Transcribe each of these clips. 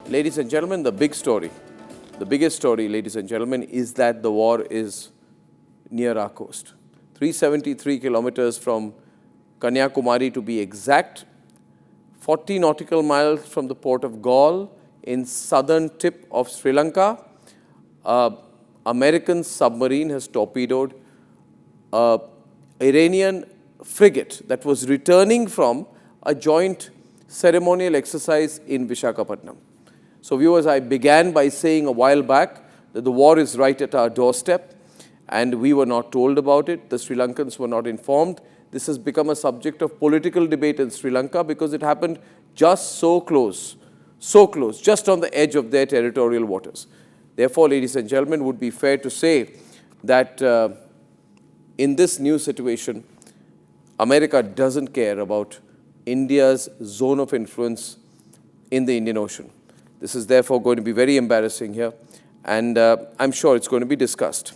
Ladies and gentlemen, the biggest story, ladies and gentlemen, is that the war is near our coast. 373 kilometers from Kanyakumari to be exact, 40 nautical miles from the port of Galle in southern tip of Sri Lanka. American submarine has torpedoed an Iranian frigate that was returning from a joint ceremonial exercise in Visakhapatnam. So viewers, I began by saying a while back that the war is right at our doorstep and we were not told about it. The Sri Lankans were not informed. This has become a subject of political debate in Sri Lanka because it happened just so close, just on the edge of their territorial waters. Therefore, ladies and gentlemen, it would be fair to say that in this new situation, America doesn't care about India's zone of influence in the Indian Ocean. This is therefore going to be very embarrassing here, and I'm sure it's going to be discussed.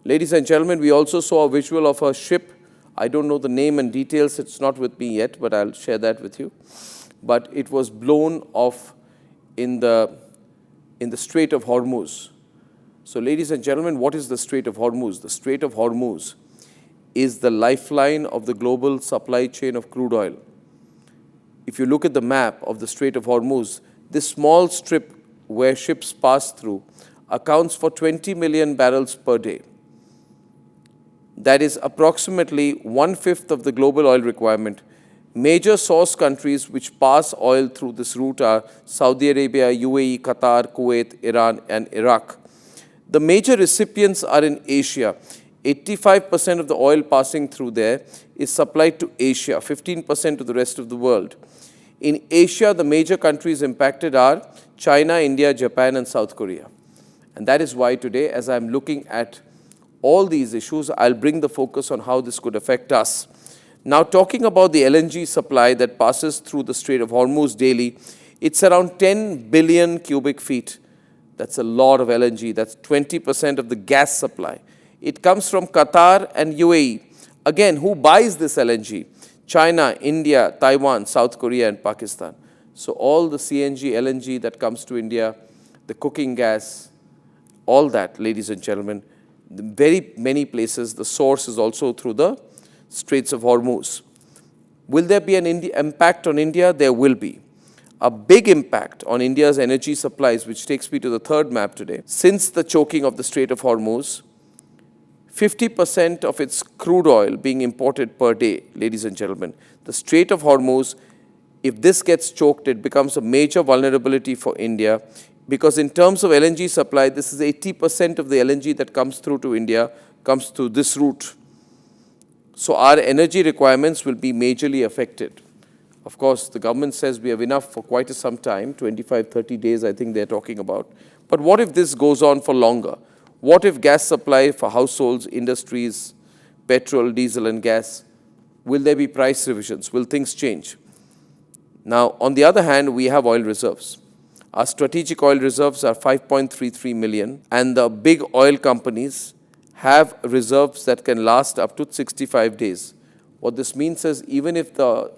Ladies and gentlemen, we also saw a visual of a ship. I don't know the name and details, it's not with me yet, but I'll share that with you. But it was blown off in the Strait of Hormuz. So ladies and gentlemen, what is the Strait of Hormuz? The Strait of Hormuz is the lifeline of the global supply chain of crude oil. If you look at the map of the Strait of Hormuz, this small strip where ships pass through accounts for 20 million barrels per day. That is approximately 1/5 of the global oil requirement. Major source countries which pass oil through this route are Saudi Arabia, UAE, Qatar, Kuwait, Iran, and Iraq. The major recipients are in Asia. 85% of the oil passing through there is supplied to Asia, 15% to the rest of the world. In Asia, the major countries impacted are China, India, Japan, and South Korea. And that is why today, as I'm looking at all these issues, I'll bring the focus on how this could affect us. Now, talking about the LNG supply that passes through the Strait of Hormuz daily, it's around 10 billion cubic feet. That's a lot of LNG. That's 20% of the gas supply. It comes from Qatar and UAE. Again, who buys this LNG? China, India, Taiwan, South Korea, and Pakistan. So all the CNG, LNG that comes to India, the cooking gas, all that, ladies and gentlemen, very many places, the source is also through the Straits of Hormuz. Will there be an impact on India? There will be. A big impact on India's energy supplies, which takes me to the third map today. Since the choking of the Strait of Hormuz, 50% of its crude oil being imported per day, ladies and gentlemen. The Strait of Hormuz, if this gets choked, it becomes a major vulnerability for India because in terms of LNG supply, this is 80% of the LNG that comes through to India comes through this route. So our energy requirements will be majorly affected. Of course, the government says we have enough for quite some time, 25, 30 days I think they're talking about. But what if this goes on for longer? What if gas supply for households, industries, petrol, diesel and gas, will there be price revisions? Will things change? Now, on the other hand, we have oil reserves. Our strategic oil reserves are 5.33 million and the big oil companies have reserves that can last up to 65 days. What this means is even if the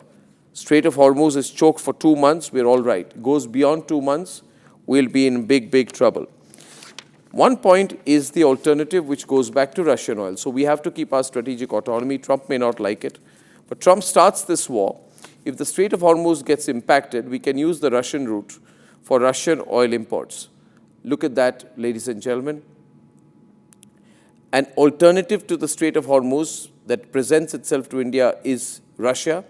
Strait of Hormuz is choked for 2 months, we're all right. It goes beyond 2 months, we'll be in big trouble. One point is the alternative which goes back to Russian oil. So we have to keep our strategic autonomy. Trump may not like it, but Trump starts this war. If the Strait of Hormuz gets impacted, we can use the Russian route for Russian oil imports. Look at that, ladies and gentlemen. An alternative to the Strait of Hormuz that presents itself to India is Russia.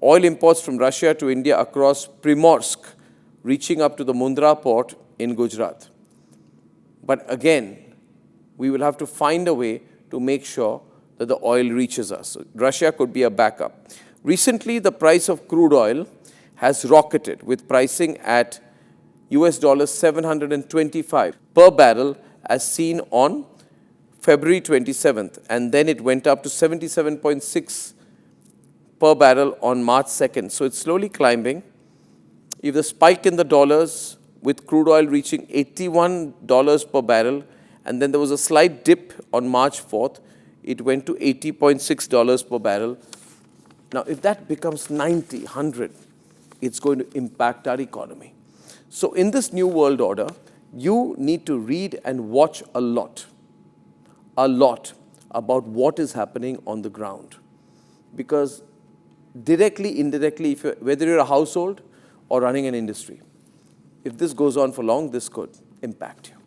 Oil imports from Russia to India across Primorsk, reaching up to the Mundra port in Gujarat. But again, we will have to find a way to make sure that the oil reaches us. So Russia could be a backup. Recently, the price of crude oil has rocketed with pricing at US $725 per barrel as seen on February 27th. And then it went up to 77.6 per barrel on March 2nd. So it's slowly climbing. If the spike in the dollars with crude oil reaching $81 per barrel, and then there was a slight dip on March 4th, it went to $80.6 per barrel. Now, if that becomes 90, 100, it's going to impact our economy. So in this new world order, you need to read and watch a lot about what is happening on the ground. Because directly, indirectly, whether you're a household or running an industry, if this goes on for long, this could impact you.